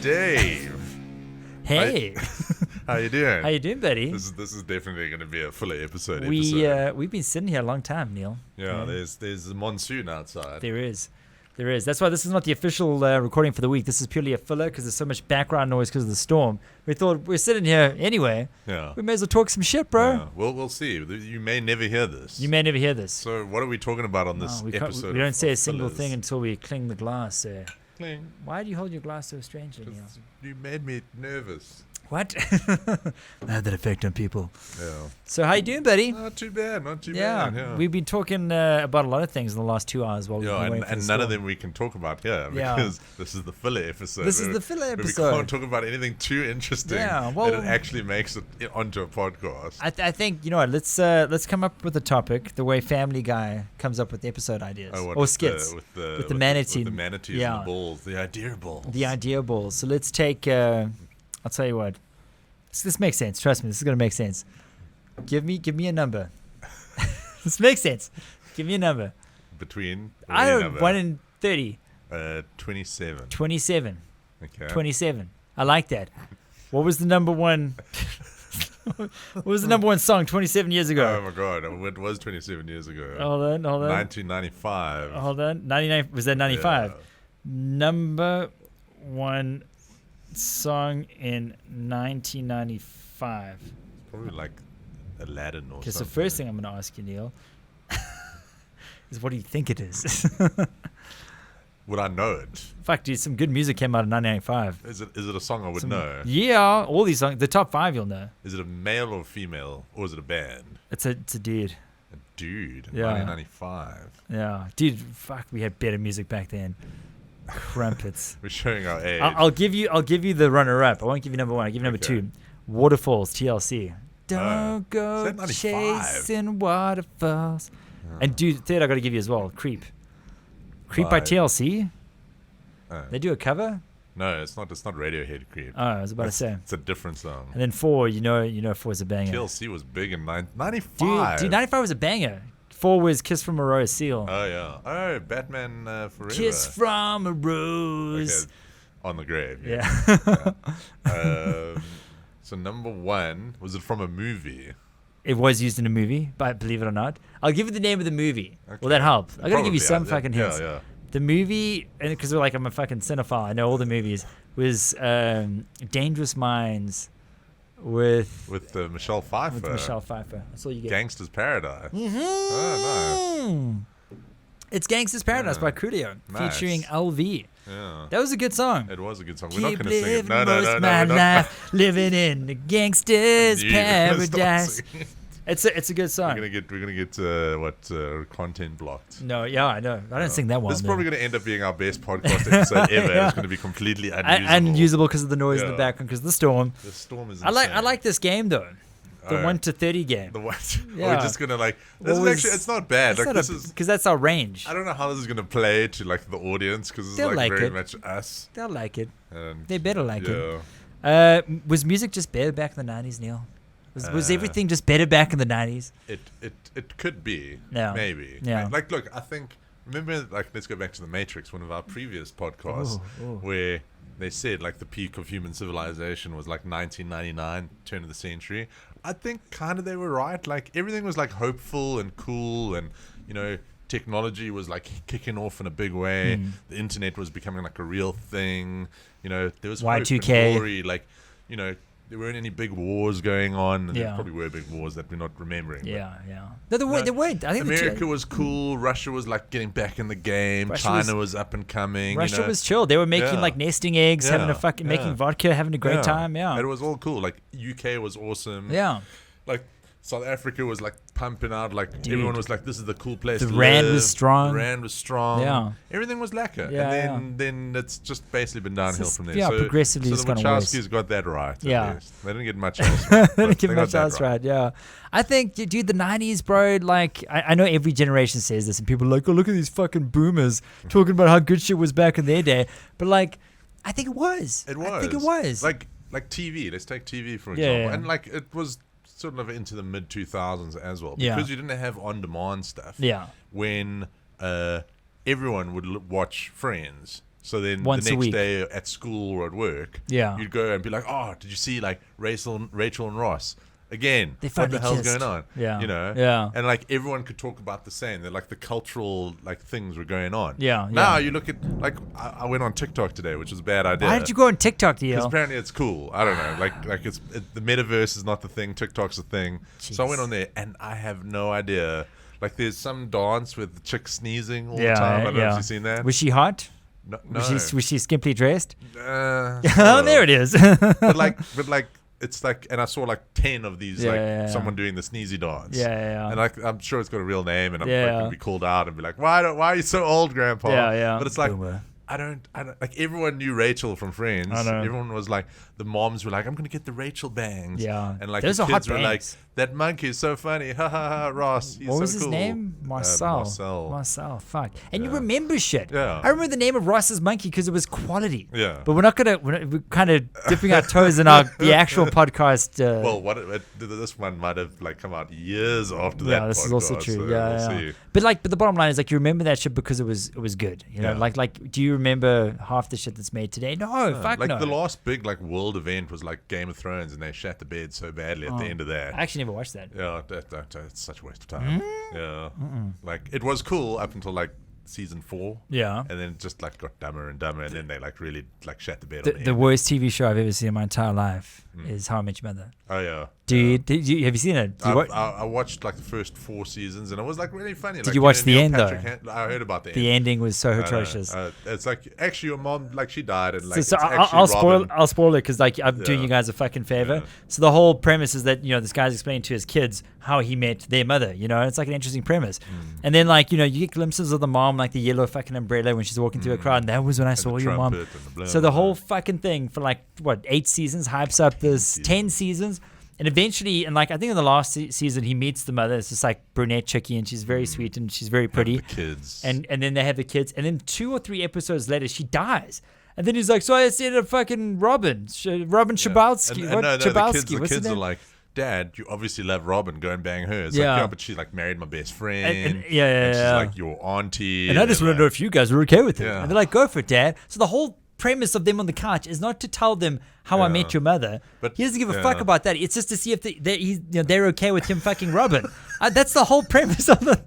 Dave. Hey. How you doing? How you doing, buddy? This is definitely going to be a fuller episode. We've been sitting here a long time, Neil. Yeah, there's a monsoon outside. There is. That's why this is not the official recording for the week. This is purely a filler because there's so much background noise because of the storm. We thought we're sitting here anyway. Yeah. We may as well talk some shit, bro. Yeah. We'll see. You may never hear this. So what are we talking about on this episode? We don't say a single thing until we cling the glass. Cling. Why do you hold your glass so strangely, Neil? You made me nervous. What? I have that effect on people. Yeah. So how you doing, buddy? Not too bad. Yeah. We've been talking about a lot of things in the last 2 hours while we've been waiting for the none of storm. them we can talk about here because this is the filler episode. This is the filler episode. We can't talk about anything too interesting that it actually makes it onto a podcast. I think, you know what, let's come up with a topic the way Family Guy comes up with episode ideas. Or skits. With the manatee. With the manatees and the balls. The idea balls. The idea balls. So let's take... I'll tell you what. This makes sense. Trust me, this is going to make sense. Give me a number. This makes sense. Give me a number. Between? 1 and 30. 27. 27. Okay. 27. I like that. What was the number one... What was the number one song 27 years ago? Oh my god, it was 27 years ago. Hold on. 1995. Hold on. 99. Was that 95? Yeah. Number one song in 1995. Probably like Aladdin or something. Because the first thing I'm going to ask you, Neil, is what do you think it is? Would I know it? Fuck, dude, some good music came out in 1995. Is it a song I would know? Yeah, all these songs. The top 5 you'll know. Is it a male or female, or is it a band? It's a dude. A dude. Yeah. 1995. Yeah, dude. Fuck, we had better music back then. Crumpets. We're showing our age. I'll give you the runner-up. I won't give you number 1. I'll give you number 2. Waterfalls, TLC. Don't go chasing waterfalls. And dude, third I got to give you as well. Creep by TLC. They do a cover. No, it's not Radiohead Creep. Oh, I was about to say. It's a different song. And then 4, you know 4 is a banger. TLC was big in 95. Dude, 95 was a banger. 4 was Kiss from a Rose, Seal. Oh, yeah. Oh, Batman Forever. Kiss from a Rose. Okay. On the grave. Yeah. So number 1, was it from a movie? It was used in a movie, but believe it or not. I'll give you the name of the movie. Okay. Will that help? I got to give you some fucking hints. Yeah. The movie, and because I'm a fucking cinephile, I know all the movies, was Dangerous Minds with Michelle Pfeiffer. With Michelle Pfeiffer. That's all you get. Gangster's Paradise. Mm-hmm. Oh, nice. It's Gangster's Paradise by Coolio, featuring LV. Yeah. That was a good song. It was a good song. We're Keep not going to sing it. No, most my life living in the gangster's paradise. It's a good song. We're gonna get content blocked. No, yeah, I know. I don't sing that one. This is probably gonna end up being our best podcast episode ever. Yeah. It's gonna be completely unusable. Unusable because of the noise in the background, because of the storm. The storm is insane. I like this game though. The 1 to 30 game. The 1 yeah. We're just gonna it's not bad. Because that's our range. I don't know how this is gonna play to like the audience, because it's very much us. They'll like it. And they better like it. Was music just better back in the 90s, Neil? Was everything just better back in the 90s? It could be. Yeah. Maybe. Yeah. Like, look, I think, remember, like, let's go back to The Matrix, one of our previous podcasts, where they said, like, the peak of human civilization was, like, 1999, turn of the century. I think kind of they were right. Like, everything was, like, hopeful and cool, and, you know, technology was, like, kicking off in a big way. The internet was becoming, like, a real thing. You know, there was Y2K. hope and glory. Like, you know, there weren't any big wars going on. And there probably were big wars that we're not remembering. Yeah. No, there weren't. I think America was cool. Russia was like getting back in the game. China was up and coming. Russia was chill. They were making like nesting eggs, making vodka, having a great time. Yeah. It was all cool. Like UK was awesome. Yeah. Like South Africa was like pumping out. Like everyone was like, "This is the cool place." The rand was strong. Yeah. Everything was lacquer. Yeah. And then it's just basically been downhill from there. Yeah, progressively it's gone gone worse. So the Wachowskis got that right. Yeah. At least. They didn't get much else right. They didn't get much else right. Yeah. I think, dude, the 90s, bro, like, I know every generation says this, and people are like, oh, look at these fucking boomers talking about how good shit was back in their day. But, like, I think it was. It was. I think it was. Like TV. Let's take TV, for example. Yeah. And, like, it was sort of into the mid 2000s as well, because you didn't have on demand stuff. Yeah. When everyone would watch Friends, So then Once the a next week. day at school or at work, Yeah. you'd go and be like, oh, did you see like Rachel and Ross? Again, They what finally the hell's kissed. going on? Yeah. You know? Yeah. And like everyone could talk about the same. They're like the cultural like things were going on. Yeah. Now yeah. you look at like I went on TikTok today, which was a bad idea. Why did you go on TikTok, Because DL? apparently it's cool. I don't know. Like the metaverse is not the thing. TikTok's a thing. So I went Jeez. on there and I have no idea. Like there's some dance with the chick sneezing all the Yeah, time. I don't know yeah. if you've seen that. Was she hot? No. Was she skimpily dressed? Oh, Oh, there it is. but like it's like, and I saw like 10 of these, Yeah, like yeah, yeah. someone doing the sneezy dance. Yeah. And like I'm sure it's got a real name, and I'm Yeah. like gonna be called out and be like, why are you so old, Grandpa? Yeah. But it's like Boomer. I don't like everyone knew Rachel from Friends. I know. Everyone was like, the moms were like, I'm gonna get the Rachel bangs. Yeah. And like Those the are hot kids were like, bangs. that monkey is so funny. Ha ha ha, Ross. He's What so was his cool. name? Marcel. Marcel. Fuck. And you Yeah. remember shit. Yeah. I remember the name of Ross's monkey because it was quality. Yeah. But we're kind of dipping our toes in the actual podcast. Well, this one might have like come out years after that. Yeah, this is also podcast, true. so Yeah, we'll yeah. see. But the bottom line is like you remember that shit because it was good. You know, Yeah. like do you remember half the shit that's made today? No, fuck Like no. the last big like world event was like Game of Thrones, and they shat the bed so badly at the end of that. I actually never watched that. Yeah, it's such a waste of time. Yeah, like it was cool up until like season 4. Yeah. and then it just like got dumber and dumber, and then they like really like shat the bed. The, on the end. worst TV show I've ever seen in my entire life is How I Met Your Mother. Oh yeah. Dude, have you seen it? I watched like the first 4 seasons, and it was like really funny. Did you watch the end, though? I heard about the end. The ending was so I know. atrocious. It's like actually your mom, like she died, and like So it's I'll spoil Robin. I'll spoil it because like I'm doing Yeah. you guys a fucking favor. Yeah. So the whole premise is that this guy's explaining to his kids how he met their mother. It's like an interesting premise. And then like you get glimpses of the mom, like the yellow fucking umbrella when she's walking through a crowd. And that was when I And saw the your mom. trumpet and the blah, So the blah, whole blah. fucking thing for like 8 seasons hypes up this 10 seasons. And eventually, and like I think in the last season, he meets the mother. It's this like brunette chickie, and she's very sweet and she's very pretty. And the kids. And then they have the kids, and then 2 or 3 episodes later, she dies. And then he's like, "So I said a fucking Robin Schabalski. And What no, Schabalski? the What's his kids are name?" like, Dad, you obviously love Robin. Go and bang her. It's Yeah. like, yeah, but she like married my best friend. And she's she's like your auntie. And I just they're want to know if you guys are okay with it. Yeah. And they're like, "Go for it, Dad." So the whole premise of them on the couch is not to tell them how I Yeah. met your mother. But- He doesn't give a yeah. fuck about that. It's just to see if they're okay with him fucking Robin. That's the whole premise of the.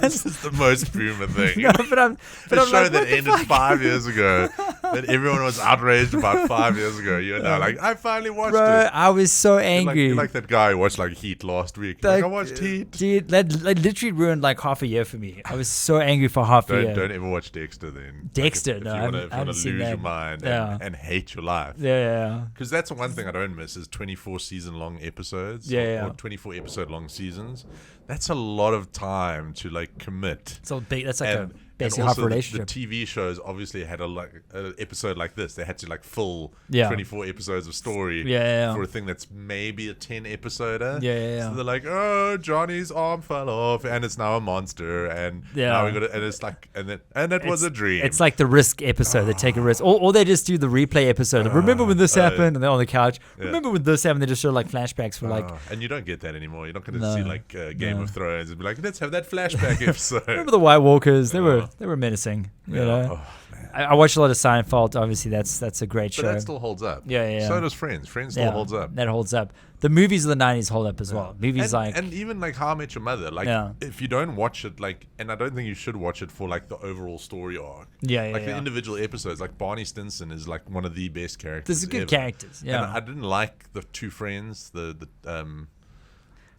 This is the most boomer thing. No, but I'm The show like, that what the ended fuck? 5 years ago, that everyone was outraged about 5 years ago. You're now like, I finally watched Bro, it. I was so You're angry. You're like that guy who watched like Heat last week. Like, I watched Heat. Dude, that literally ruined like half a year for me. I was so angry for half a year. Don't ever watch Dexter then. Dexter, Like, no, if I you haven't- want I haven't to seen lose your that. mind Yeah. and hate your life. Yeah. Because that's the one thing I don't miss is 24 season long episodes. Yeah. Or 24 episode long seasons. That's a lot of time to like commit. So big. That's like And- a basically and half a also relationship. The TV shows obviously had an episode like this. They had to like fill Yeah. 24 episodes of story Yeah. for a thing that's maybe a 10 episoder. Yeah. So they're like, oh, Johnny's arm fell off, and it's now a monster, and now we got and it's like, and it was a dream. It's like the risk episode. They take a risk, or they just do the replay episode. Of, remember when this happened, and they're on the couch. Yeah. Remember when this happened? They just show like flashbacks for like. And you don't get that anymore. You're not going to No. see like Game of Thrones and be like, let's have that flashback episode. Remember the White Walkers? They were menacing. You know. Oh, man. I watched a lot of Seinfeld. Obviously, that's a great But show. that still holds up. Yeah. So does Friends. Friends still holds up. That holds up. The movies of the '90s hold up as well. Movies and even like How I Met Your Mother, like Yeah. if you don't watch it, like, and I don't think you should watch it for like the overall story arc. Yeah, Like the individual episodes, like Barney Stinson is like one of the best characters. There's good ever. characters. Yeah. And I didn't like the two friends, the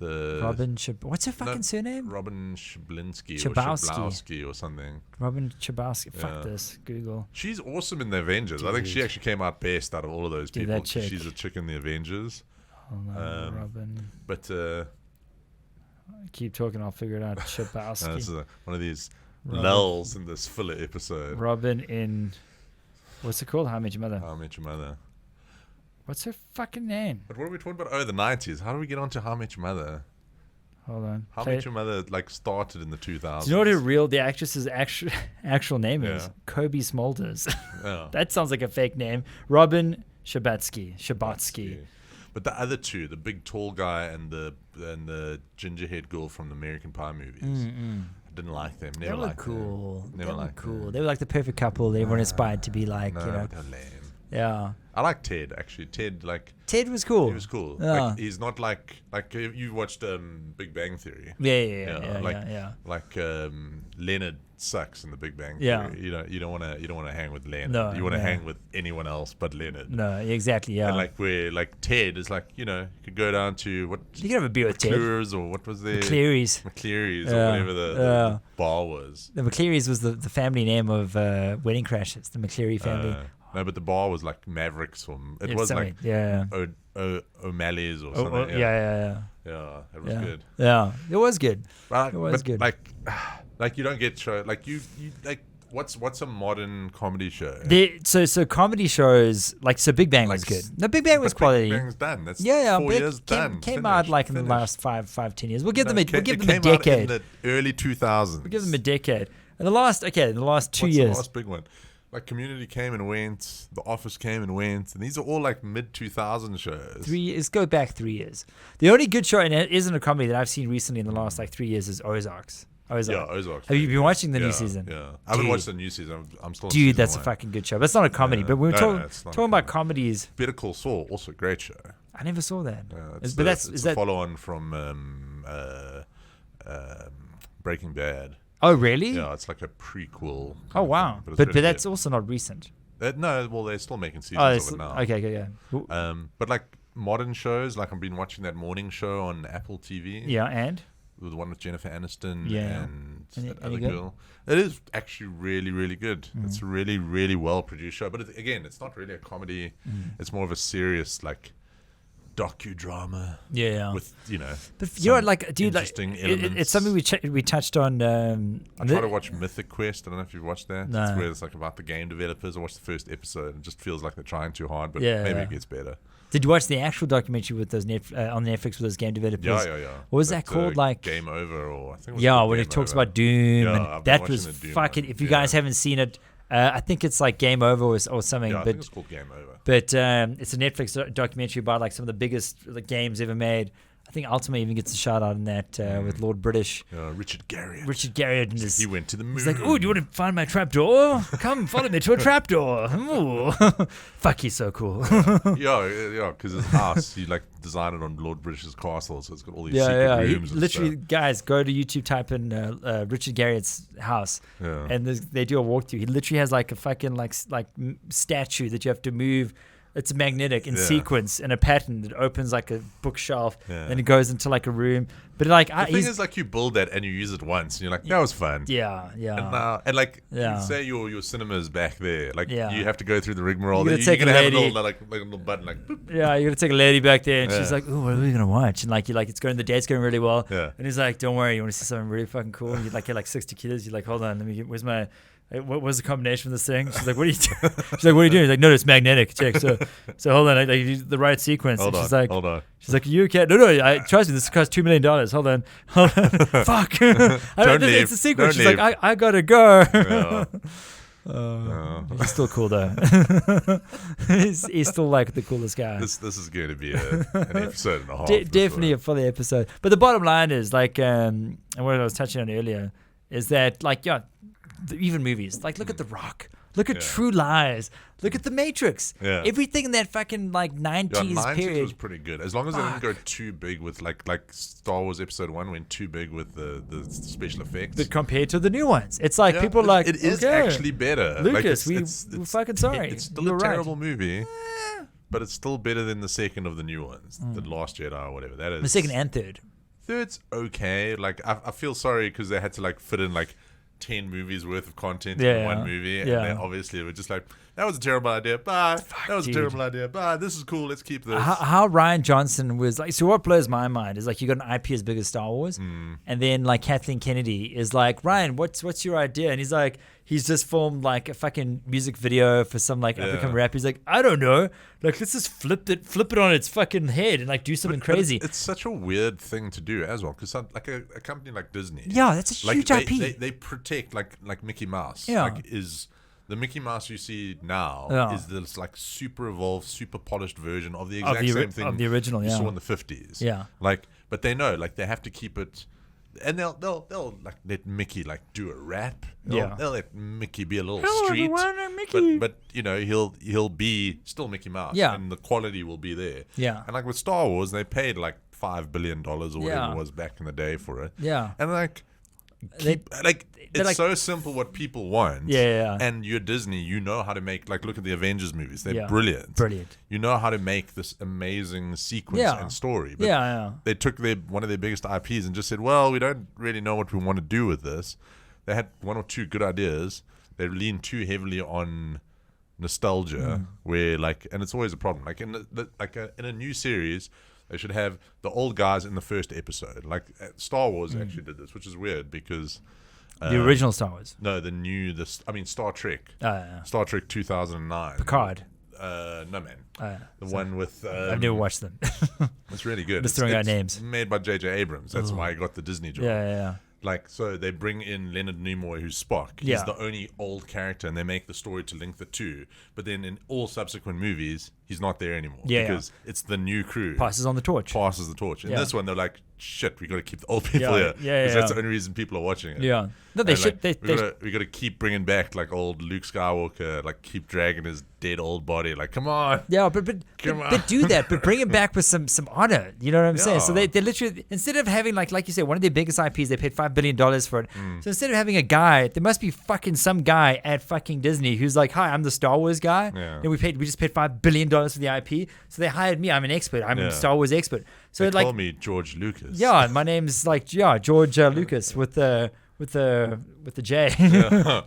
Robin what's her fucking surname? Robin Schablinsky Chabowski. or Shablowski or something. Robin Chabowski. Yeah. Fuck this. Google. She's awesome in the Avengers. I think she actually came out best out of all of those Dude, people. that chick. She's a chick in the Avengers. Hold on, Robin. But Keep talking. I'll figure it out. Chabowski. this is one of these Robin. lulls in this filler episode. Robin in. What's it called? How I Met Your Mother. How I Met Your Mother. What's her fucking name? But what are we talking about? Oh, the 90s. How do we get onto How I Met Your Mother? Hold on. How I Met Your Mother like started in the 2000s. Do you know what the actress's actual name is? Yeah. Kobe Smulders. Yeah. That sounds like a fake name. Robin Schabatsky. But the other two, the big tall guy and the ginger haired girl from the American Pie movies, I Didn't like them. They Never were liked cool. them. Never They were liked cool. them. They were like the perfect couple that everyone aspired to be like. No, You know. they're lame. Yeah. I like Ted actually. Ted Ted was cool. he was cool. Yeah. Like he's not like you watched Big Bang Theory. Yeah. Like Leonard sucks in the Big Bang Yeah. Theory. You don't want to hang with Leonard. No, you want to yeah. hang with anyone else but Leonard. No, exactly. Yeah. And like where like Ted is like, you could go down to what you can have a beer with Ted. McClure's or what was there? McCleary's. McCleary's Yeah. or whatever the bar was. The McCleary's was the family name of Wedding Crashers. The McCleary family. No, but the bar was like Mavericks or it Yeah, was something. like O'Malley's or something. Yeah. Yeah, it was Yeah. good. Yeah, it was good. But, It was good. Like you don't get show like you like what's a modern comedy show? So comedy shows Big Bang was Like good. No, Big Bang was But quality. Big Bang's done. That's Yeah, 4 but years it done. came out like in the last 5-10 years. We'll give them a It decade. came out in the early 2000s. We'll give them a decade. In the last 2 What's years. the last big one? Like Community came and went, The Office came and went, and these are all like mid 2000 shows. 3 years. Go back 3 years. The only good show, and it isn't a comedy that I've seen recently in the last 3 years, is Ozarks. Yeah, Ozark. Have you been watching the new season? Yeah, I haven't watched the new season. I'm still. on Dude, season that's a 1. fucking good show. But it's not a comedy. Yeah. But we were No, it's not a talking about comedies. Better Call Saul, also a great show. I never saw that. It's But that's it's is a that? follow-on from Breaking Bad. Oh really? Yeah, it's like a prequel. Oh kind of wow. thing, But it's really that's good. also not recent. No, well they're still making Oh, seasons of it now. okay. But like modern shows, like I've been watching that morning show on Apple TV. Yeah, and The one with Jennifer Aniston Yeah. and Any that other good? girl. It is actually really, really good. Mm. It's a really, really well produced show. But again, it's not really a comedy. It's more of a serious like docudrama yeah. with But some you're like, dude, like interesting it's elements. something we touched on. I try to watch Mythic Quest. I don't know if you've watched that. No. It's where it's like about the game developers. I watched the first episode. It just feels like they're trying too hard, but Yeah. maybe it gets better. Did you watch the actual documentary with those on Netflix with those game developers? Yeah. What was that called? Like Game Over, or I think. It was yeah, called when Game it talks Over. about Doom, Yeah, and I've been that watching was the Doom fucking. one. If you Yeah. guys haven't seen it, I think it's like Game Over or something. Yeah, I but think it's called Game Over. But it's a Netflix documentary about like some of the biggest games ever made. I think Ultima even gets a shout out in that with Lord British. Richard Garriott. Richard Garriott and his. He went to the moon. He's like, oh, do you want to find my trapdoor? Come follow me to a trapdoor. Ooh. Fuck, he's so cool. yeah, because his house, he like designed it on Lord British's castle, so it's got all these secret He rooms. and literally, stuff. guys, go to YouTube, type in Richard Garriott's house, Yeah. and they do a walkthrough. He literally has like a fucking statue that you have to move. It's magnetic in Yeah. sequence in a pattern that opens like a bookshelf, Yeah. and it goes into like a room. But like, The thing is, like, you build that and you use it once, and you're like, that was fun. yeah. And like, Yeah. say your cinema is back there, like Yeah. you have to go through the rigmarole. You're gonna You're take gonna a have a lady- little like a little button, like boop. Yeah, you're gonna take a lady back there, and she's Yeah. like, "Oh, what are we gonna watch?" And like, you're like, "It's going. The date's going really well." Yeah. And he's like, "Don't worry, you want to see something really fucking cool?" And you're like 60 kilos. You're like, "Hold on, let me get. Where's my? What was the combination of this thing?" She's like, "What are you doing?" She's like, "What are you doing?" He's like, "No, it's magnetic. Check. So hold on, like use the right sequence." Hold and on, she's like, hold on. She's like, "You okay?" No, trust me. This costs $2 million. Hold on. Fuck. Don't leave. It's a sequence. Don't She's like, I gotta go. Yeah. He's still cool though. he's still like the coolest guy. This is going to be an episode and a half. Definitely a fully episode. But the bottom line is like, and what I was touching on earlier is that like, even movies. Like, look at The Rock. Look at True Lies. Look at The Matrix. Yeah. Everything in that fucking like 90s 90s period. was pretty good. As long as they didn't go too big with like Star Wars Episode 1 went too big with the special effects. But compared to the new ones, it's like people are like, it is okay, actually better. Lucas, like, we're fucking sorry. It's still You're a right. terrible movie, but it's still better than the second of the new ones, the Last Jedi or whatever that is. The second and third. Third's okay. Like I feel sorry because they had to like fit in like 10 movies worth of content in one movie, and they obviously were just like, that was a terrible idea. Bye. That was a terrible idea. Bye. This is cool. Let's keep this. How Ryan Johnson was like. So what blows my mind is like you got an IP as big as Star Wars, and then like Kathleen Kennedy is like, Ryan, what's your idea? And he's like, he's just filmed like a fucking music video for some like African rap. He's like, I don't know, like let's just flip it on its fucking head and like do something crazy. It's such a weird thing to do as well, because like a company like Disney, that's a like huge IP. They protect like Mickey Mouse. Yeah. Like is the Mickey Mouse you see now is this like super evolved, super polished version of the exact same thing of the original. you Yeah. saw in the 50s. Yeah. Like, but they know like they have to keep it and they'll like let Mickey like do a rap. Yeah. They'll let Mickey be a little Hello, street. everyone, I'm Mickey. But you know, he'll be still Mickey Mouse. Yeah. And the quality will be there. Yeah. And like with Star Wars, they paid like $5 billion or whatever Yeah. it was back in the day for it. Yeah. And like They- it's like- so simple what people want. Yeah. And you're Disney, you know how to make, like, look at the Avengers movies. They're Yeah. brilliant. Brilliant. You know how to make this amazing sequence Yeah. and story. But Yeah. they took one of their biggest IPs and just said, well, we don't really know what we want to do with this. They had one or two good ideas. They leaned too heavily on nostalgia, where like, and it's always a problem. Like in a new series, they should have the old guys in the first episode. Like Star Wars actually did this, which is weird because The original Star Wars. no, Star Trek. Star Trek 2009. Picard. No man. The So- one with I've never watched them. it's really good. Just throwing out names. Made by J.J. Abrams. That's why he got the Disney job. Yeah. Like, so they bring in Leonard Nimoy, who's Spock. He's Yeah. the only old character, and they make the story to link the two. But then in all subsequent movies, he's not there anymore. Yeah. Because it's the new crew. Passes on the torch. Passes the torch. In Yeah. this one, they're like, shit, we got to keep the old people Yeah, here. yeah, Because that's yeah. the only reason people are watching it. Yeah. No, they And, should. like, They we got to keep bringing back like old Luke Skywalker, like keep dragging his dead old body. Like, come on. Yeah, but Come on. but do that, but bring him back with some honor. You know what I'm saying? So Yeah. they literally, instead of having like you said, one of their biggest IPs, they paid $5 billion for it. Mm. So instead of having a guy, there must be fucking some guy at fucking Disney who's like, hi, I'm the Star Wars guy. Yeah. And we just paid $5 billion for the IP. So they hired me. I'm an expert. I'm Yeah. a Star Wars expert. So They like, call me George Lucas. yeah, my name's like George Lucas with the J.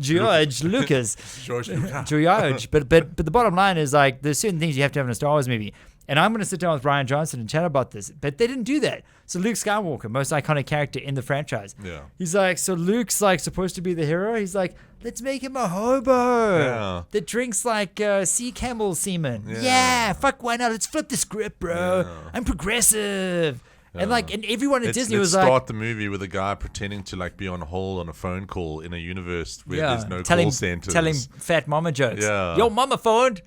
George Lucas. George Lucas. George. But the bottom line is like there's certain things you have to have in a Star Wars movie. And I'm gonna sit down with Brian Johnson and chat about this. But they didn't do that. So Luke Skywalker, most iconic character in the franchise. Yeah. He's like, so Luke's like supposed to be the hero. He's like, let's make him a hobo Yeah. that drinks like sea camel semen. Yeah. Yeah, fuck, why not? Let's flip the script, bro. Yeah. I'm progressive. And like, and everyone at Let's Disney was like, start the movie with a guy pretending to like be on hold on a phone call in a universe where there's no telling, call centers. telling fat mama jokes. Yeah. Yo, mama phoned.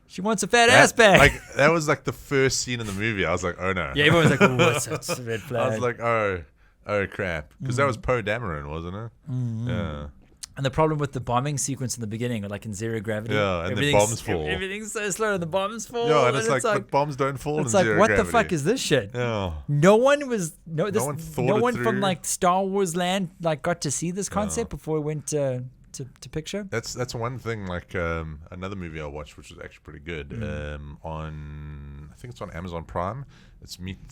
She wants a fat ass back. Like that was like the first scene in the movie. I was like, oh no. yeah, everyone was like, "Ooh, what's that's a red flag?" I was like, oh crap, because that was Poe Dameron, wasn't it? Yeah. And the problem with the bombing sequence in the beginning, like in Zero Gravity, Yeah, and the everything's- bombs fall. Everything's so slow, and the bombs fall. Yeah, and it's like, but bombs don't fall in it's like, zero what gravity. the fuck is this shit? Yeah. No one was no one thought no it one from through. like Star Wars land like got to see this concept before it went to picture. That's one thing. Like another movie I watched, which was actually pretty good. On I think it's on Amazon Prime. It's Meet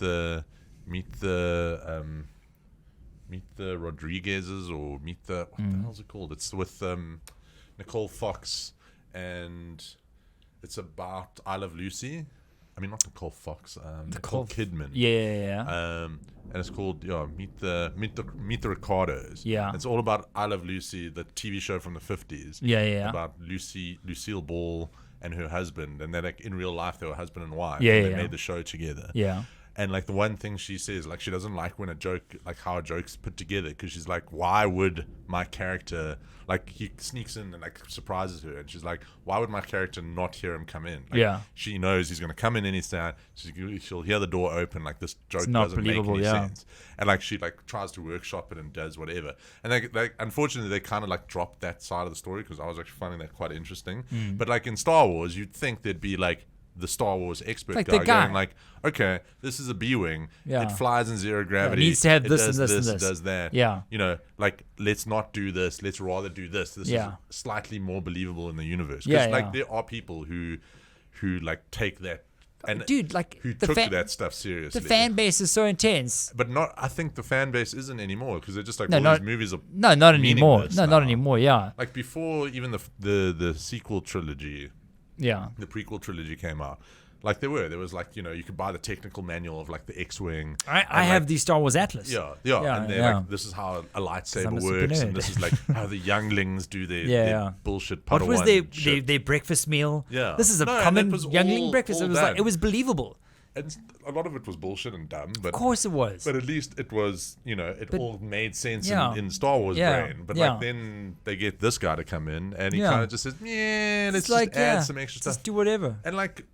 the Rodriguez's or Meet the what the hell's it called? It's with Nicole Fox, and it's about I Love Lucy. I mean, not Nicole Fox. Nicole Kidman. Yeah. And it's called Meet the Ricardos. Yeah. It's all about I Love Lucy, the TV show from the 50s. Yeah. About Lucille Ball and her husband, and then like in real life they were husband and wife. Yeah, and they yeah. made the show together. Yeah. And like the one thing she says, like she doesn't like when a joke, like how a joke's put together, because she's like, why would my character, like he sneaks in and like surprises her, and she's like, why would my character not hear him come in? Like, Yeah. she knows he's gonna come in any time. She'll hear the door open, like this joke not doesn't make believable, any yeah. sense, and like she like tries to workshop it and does whatever. And like unfortunately they kind of like dropped that side of the story, because I was actually finding that quite interesting. But like in Star Wars, you'd think there'd be like the Star Wars expert Like guy, the guy. going like, okay, this is a B-wing. Yeah. It flies in zero gravity. needs to have It this does and this and this. Does that. Yeah. You know, like let's not do this. Let's rather do this. This Yeah. is slightly more believable in the universe. Yeah, Because like yeah. there are people who like take that and Dude, like who the took that stuff seriously. the fan base is so intense. But not. I think the fan base isn't anymore, because they're just like, No, all not- these movies are No, not anymore. meaningless No, not now. anymore. Yeah. like before even the sequel trilogy. Yeah. The prequel trilogy came out. Like there was like, you know, you could buy the technical manual of like the X-wing. I have the Star Wars Atlas. Yeah, Yeah, and they're yeah. like, this is how a I'm lightsaber a super works, and nerd. this is like how the younglings do their, Yeah, their yeah. bullshit What Padawan was shit. their breakfast meal? Yeah. This is a No, and common it was youngling all- breakfast. It all was like done. it was believable. And a lot of it was bullshit and dumb, but Of course it was. but at least it was, you know, it all made sense Yeah. in Star Wars Yeah, brain. But yeah. like then they get this guy to come in, and he Yeah. kind of just says, yeah, let's It's like just add yeah, some extra just stuff. do whatever. And like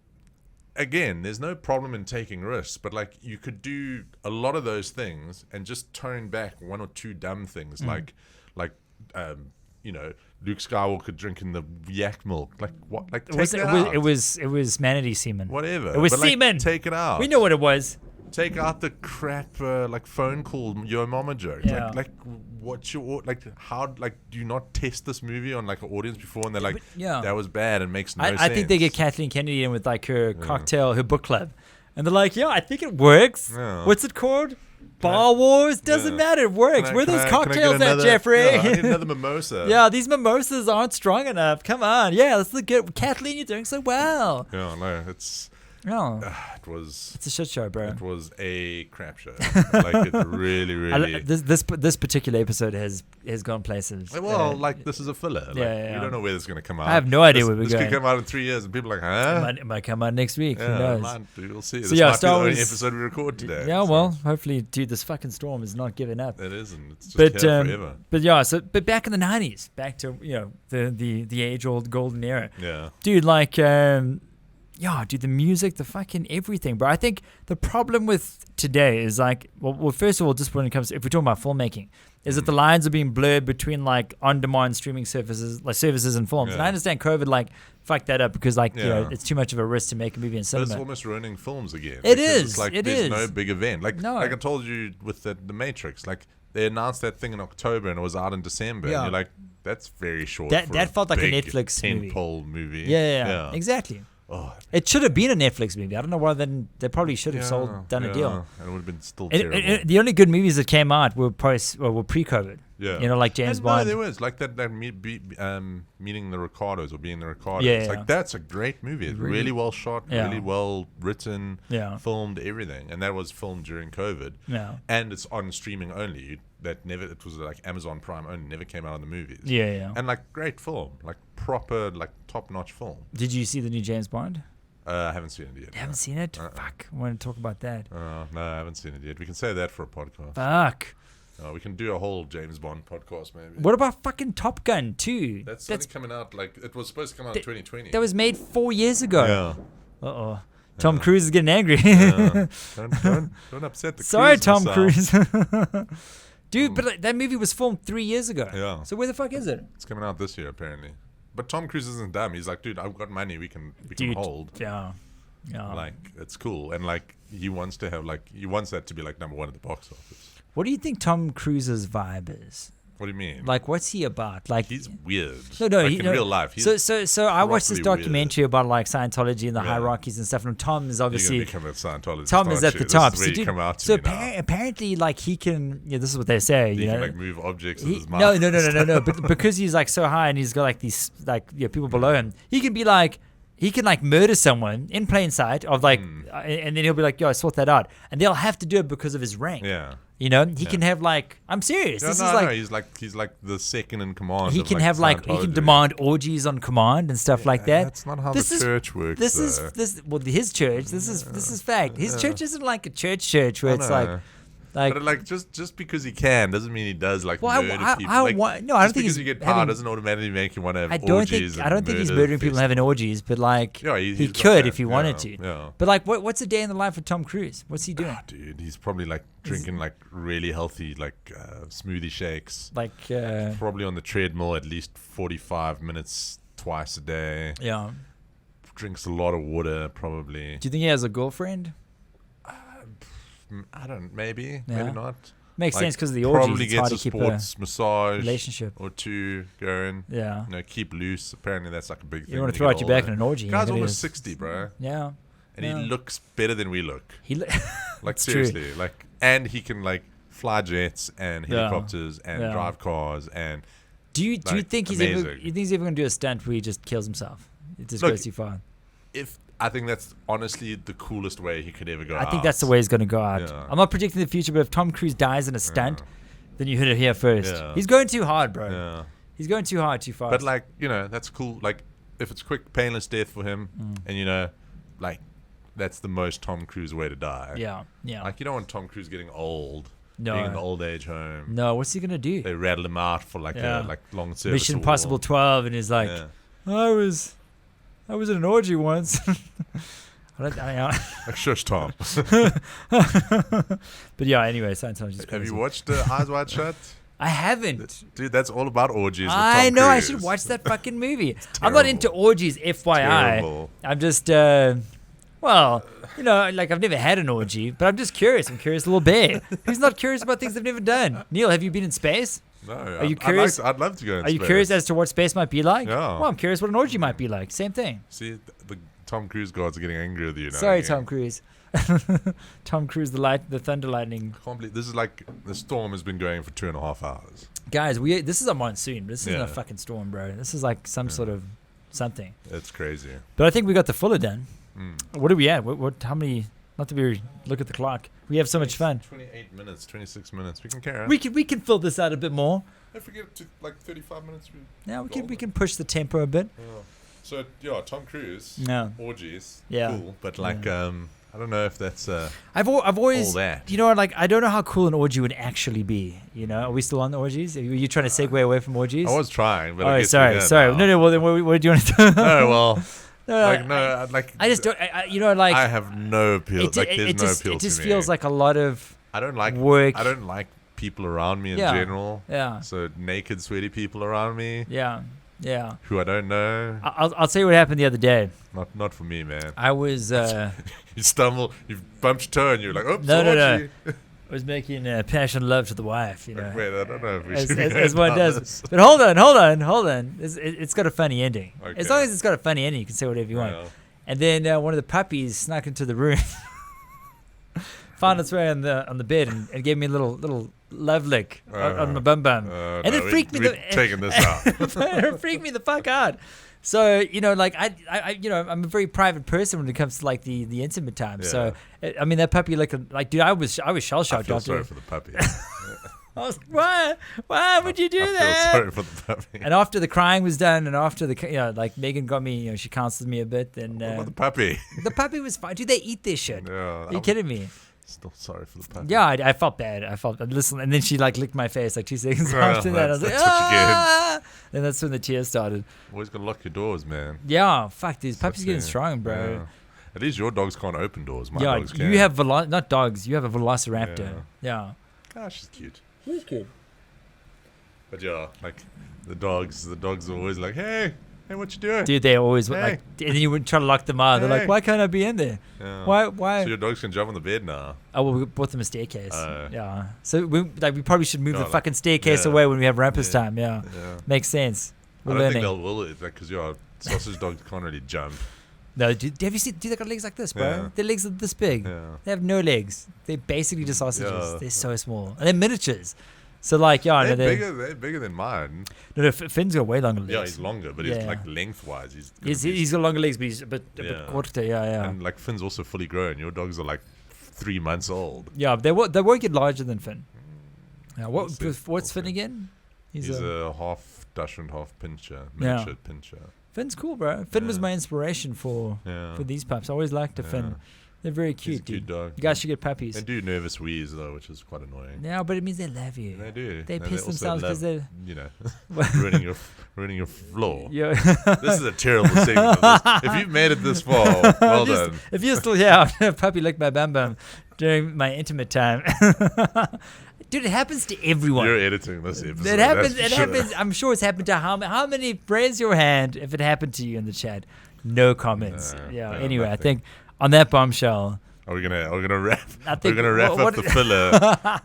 again, there's no problem in taking risks, but like you could do a lot of those things and just tone back one or two dumb things, like Luke Skywalker drinking the yak milk. Like what? Like take that out. It was manatee semen. Whatever. It was but, semen. Like, take it out. We know what it was. Take out the crap like phone call your mama joke. Yeah. Like what's your how do you not test this movie on like an audience before and they're like that was bad and makes no sense. I think they get Kathleen Kennedy in with like her cocktail, her book club, and they're like, I think it works. Yeah. What's it called? Bar Wars? Doesn't matter. It works. Where are those cocktails at, Jeffrey? I need another mimosa. Yeah, these mimosas aren't strong enough. Come on. Yeah, let's look at Kathleen. You're doing so well. Yeah, no, it's. No. It's a shit show, bro. It was a crap show. Like it really. This particular episode has gone places. Well, this is a filler. Like, you don't know where this is going to come out. I have no idea where we're going. This could come out in 3 years, and people are like, huh? It might come out next week. Yeah, who knows? We'll see. So this might be the only episode we record today. Yeah, well, hopefully, dude, this fucking storm is not giving up. It isn't. It's just here forever. But back in the 90s, back to the age-old golden era. Yeah, dude, the music, the fucking everything, bro. I think the problem with today is like, well, first of all, just when it comes to, if we're talking about filmmaking, is that the lines are being blurred between like on-demand streaming services and films. And I understand COVID fucked that up because it's too much of a risk to make a movie in cinema. But it's almost ruining films again. It is. There's no big event. Like I told you with the Matrix, like they announced that thing in October and it was out in December. And you're like, that's very short. That felt like a Netflix tentpole movie. Yeah, exactly. Oh, it should have been a Netflix movie. I don't know why then they probably should have done a deal. And it would have been still terrible. The only good movies that came out were pre-COVID. Yeah. Like James Bond. No, there was like that Meeting the Ricardos or Being the Ricardos. Yeah. Like that's a great movie. It's really well shot, really well written, filmed, everything. And that was filmed during COVID. Yeah. And it's on streaming only. It was like Amazon Prime only, never came out in the movies. Yeah. And like great film, like proper, like top-notch film. Did you see the new James Bond? I haven't seen it yet. You haven't seen it? Fuck. I want to talk about that. No, I haven't seen it yet. We can say that for a podcast. Fuck. We can do a whole James Bond podcast, maybe. What about fucking Top Gun 2? That's coming out, it was supposed to come out in 2020. That was made 4 years ago. Yeah. Uh-oh. Tom Cruise is getting angry. Don't upset the Sorry, Cruise Tom myself. Cruise. Dude, but that movie was filmed 3 years ago. Yeah. So where the fuck is it? It's coming out this year, apparently. But Tom Cruise isn't dumb. He's like, dude, I've got money. We can hold. Yeah. Like, it's cool. And like, he wants to have he wants that to be like number one at the box office. What do you think Tom Cruise's vibe is? What do you mean? Like, what's he about? Like, he's weird. No, in real life. So I watched this documentary about like Scientology and the hierarchies and stuff. And Tom is obviously you're gonna become a Scientologist. Tom is at the top. This is where you come out to so me apparently, like he can. Yeah, this is what they say. He you can know, like move objects with his mouth. No. But because he's like so high and he's got like these people below him, he can be like. He can like murder someone in plain sight of like, and then he'll be like, "Yo, sort that out," and they'll have to do it because of his rank. Yeah, he can have like, I'm serious. He's like the second in command. He can have like, he can demand orgies on command and stuff like that. That's not how the church works. His church. This is fact. His church isn't like a church where it's like. But like just because he can doesn't mean he does like murder people. I don't think because you get power doesn't automatically make you want to have orgies. I don't think he's murdering people and having orgies, but like he could if he wanted to. Yeah. But like, what's a day in the life of Tom Cruise? What's he doing? Dude, he's probably like drinking like really healthy like smoothie shakes. Like probably on the treadmill at least 45 minutes twice a day. Yeah. Drinks a lot of water probably. Do you think he has a girlfriend? I don't. Maybe not. Makes sense because of the orgies. Probably it's gets hard a to keep sports massage relationship or two going. Yeah. Keep loose. Apparently, that's like a big thing. You want to throw out your back in an orgy. Guy's almost 60, bro. Yeah. And he looks better than we look. Like seriously, true. like, and he can like fly jets and helicopters and drive cars and. Do you think he's ever? You think he's ever going to do a stunt where he just kills himself? It just goes too far. I think that's honestly the coolest way he could ever go out. I think that's the way he's going to go out. Yeah. I'm not predicting the future, but if Tom Cruise dies in a stunt, then you heard it here first. Yeah. He's going too hard, bro. Yeah. He's going too hard, too fast. But like, that's cool. Like, if it's quick, painless death for him, and like, that's the most Tom Cruise way to die. Yeah. Like, you don't want Tom Cruise getting old. No. Being in the old age home. No, what's he going to do? They rattle him out for like a long service. Mission Impossible 12, and he's like, I was in an orgy once. Like shush, Tom. But yeah, anyway, Scientology is crazy. Have you watched Eyes Wide Shut? I haven't. Dude, that's all about orgies. With I Tom know. I Cruise. should watch that fucking movie. I'm not into orgies, FYI. Terrible. I'm just, well, you know, like I've never had an orgy, but I'm just curious. I'm curious, little bear. Who's not curious about things they've never done? Neil, have you been in space? No. Are you curious? I'd love to go in Are you space. curious as to what space might be like? Yeah. Well, I'm curious what an orgy might be like. Same thing. See, the Tom Cruise gods are getting angry with you now. Sorry, again. Tom Cruise. Tom Cruise, the thunder lightning. Can't believe this is like the storm has been going for 2.5 hours. Guys, this is a monsoon. This isn't Yeah. a fucking storm, bro. This is like some sort of something. It's crazy. But I think we got the fuller done. Mm. What are we at? What? How many? Not to be look at the clock. We have so much fun. 28 minutes, 26 minutes. We can carry on. We can fill this out a bit more. If we get to like 35 minutes, Yeah, we can push the tempo a bit. Yeah. So yeah, Tom Cruise. No. Orgies. Yeah. Cool, but like I don't know if that's I've always all that. you know, like I don't know how cool an orgy would actually be. You know, are we still on the orgies? Are you trying to segue away from orgies? I was trying, but I Oh, guess sorry. now. No. Well, then what do you want to do? No, well, No, like I just don't. You know, like I have no appeal. Like there's no appeal it just to me. feels like a lot of I don't like work. I don't like people around me in Yeah. general. Yeah. So naked, sweaty people around me Yeah. who I don't know. I'll tell you what happened the other day. Not for me, man. I was You stumble, you bumped your toe, and you're like, oops, No. orgy. I was making passion love to the wife. You know, Wait, I don't know if we as, should be as, going as one down does. this. But hold on. It's got a funny ending. Okay. As long as it's got a funny ending, you can say whatever you want. Well, And then one of the puppies snuck into the room, found its way on the bed, and gave me a little love lick on my bum. And it freaked me. Taking this out. It freaked me the fuck out. So you know, like I you know, I'm a very private person when it comes to like the intimate time. Yeah. So I mean, that puppy like dude, I was shell I shocked feel after. sorry for the puppy. I was like, why would you do I that? feel sorry for the puppy. And after the crying was done, and after like Megan got me, you know, she counseled me a bit. Then What about the puppy? the puppy was fine. Dude, they eat this shit. Yeah, Are you kidding me? Still sorry for the puppy. Yeah, I felt bad. Listen, and then she like licked my face like 2 seconds Well, after that. I was like, that's what you get. ah! And that's when the tears started. Always gotta lock your doors, man. Yeah, fuck, these puppies That's getting it. strong, bro. Yeah. At least your dogs can't open doors. My Yeah, dogs can. you have not dogs. You have a velociraptor. Yeah. Ah, she's cute. He's cute. But yeah, like the dogs are always like, hey, what you doing? Dude, they always Hey. like, and then you would try to lock them out. They're like, Hey. why can't I be in there? Yeah. Why? So your dogs can jump on the bed now. Oh, well, we bought them a staircase. Oh. Yeah. So we probably should move Yeah, the like- fucking staircase yeah. away when we have rampus Yeah. time. Yeah. Yeah. Makes sense. I We're don't learning. think they'll will it because your sausage dogs can't really jump. No, dude, have you seen? Dude, they got legs like this, bro. Yeah. Their legs are this big. Yeah. They have no legs. They're basically just sausages. Yeah. They're so small, and they're miniatures. So like, yeah, no, They're bigger than mine. no, Finn's got way longer legs. Yeah, he's longer, but Yeah. he's like lengthwise. He's got longer legs, but he's a bit Yeah. quarter. Yeah. And like Finn's also fully grown. Your dogs are like 3 months old. Yeah, they won't get larger than Finn. Yeah, We'll see. what's Finn Okay. again? He's a half Dachshund, half Pinscher, Yeah. miniature Pinscher. Finn's cool, bro. Finn was Yeah. my inspiration for Yeah. these pups. I always liked the Yeah. Finn. They're very He's a cute, cute dude. dog. You guys should get puppies. They do nervous wheeze though, which is quite annoying. Yeah, but it means they love you. They do. They And piss also themselves because love, they're. you know, ruining your floor. Yeah. This is a terrible segment. Of this. If you've made it this far, well done. If you're still here, puppy licked my bum bum during my intimate time. Dude, it happens to everyone. You're editing this episode. It happens. that's It for sure. happens. I'm sure it's happened to how many? Raise your hand if it happened to you in the chat. No comments. No, Yeah. no, Anyway, I nothing. think on that bombshell, Are we gonna wrap? I We're think gonna wrap what- up the filler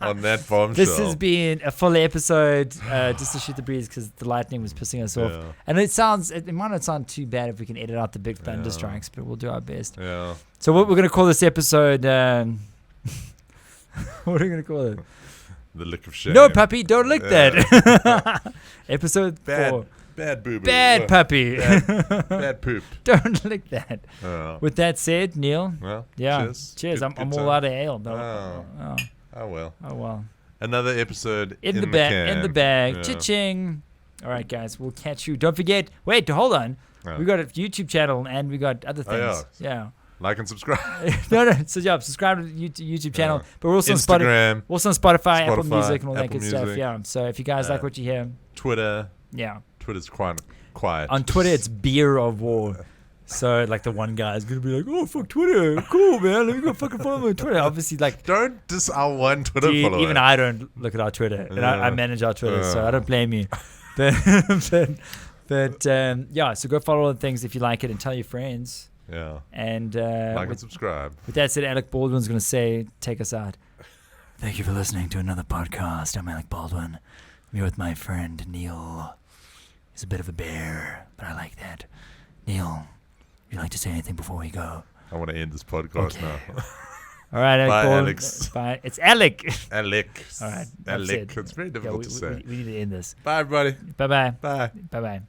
on that bombshell. this has been a full episode. Just to shoot the breeze because the lightning was pissing us off. Yeah. And it might not sound too bad if we can edit out the big thunder Yeah. strikes, but we'll do our best. Yeah. So what we're gonna call this episode? What are we gonna call it? The lick of shame. No, puppy, don't lick Yeah. that. Episode 4. Bad boo boo. Bad puppy. Bad poop. Don't lick that. Oh. With that said, Neil. Well, Yeah. Cheers. Cheers. Good- I'm good all time. out of ale. Though. Oh. Oh. Well. Oh well. Another episode In the can. bag. In the bag. Yeah. Cha-ching. All right, guys. We'll catch you. Don't forget. Wait. Hold on. Oh. We got a YouTube channel and we got other Oh, yeah. things. Yeah. Like and subscribe. No. So yeah, subscribe to the YouTube channel. Yeah. But we're also on Spotify. Instagram, Also on Spotify, Apple Spotify, Music, and all that Apple good stuff. Music. Yeah. So if you guys like what you hear, Twitter. yeah. Twitter's quite quiet. On Twitter, it's Beer of War. So like the one guy is gonna be like, "Oh fuck Twitter, cool man, let me go fucking follow me on Twitter." Obviously, like don't diss our one Twitter follower. even I don't look at our Twitter, and I manage our Twitter, so I don't blame you. But yeah, so go follow all the things if you like it, and tell your friends. Yeah. And like and subscribe. With that said, Alec Baldwin's gonna say, take us out. Thank you for listening to another podcast. I'm Alec Baldwin. I'm here with my friend Neil. He's a bit of a bear, but I like that. Neil, would you like to say anything before we go? I want to end this podcast now. All right, Bye, Baldwin. Alex. Bye. It's Alec. Alec. All right. Alec. It's very difficult to say. We need to end this. Bye, everybody. Bye-bye. Bye. Bye-bye.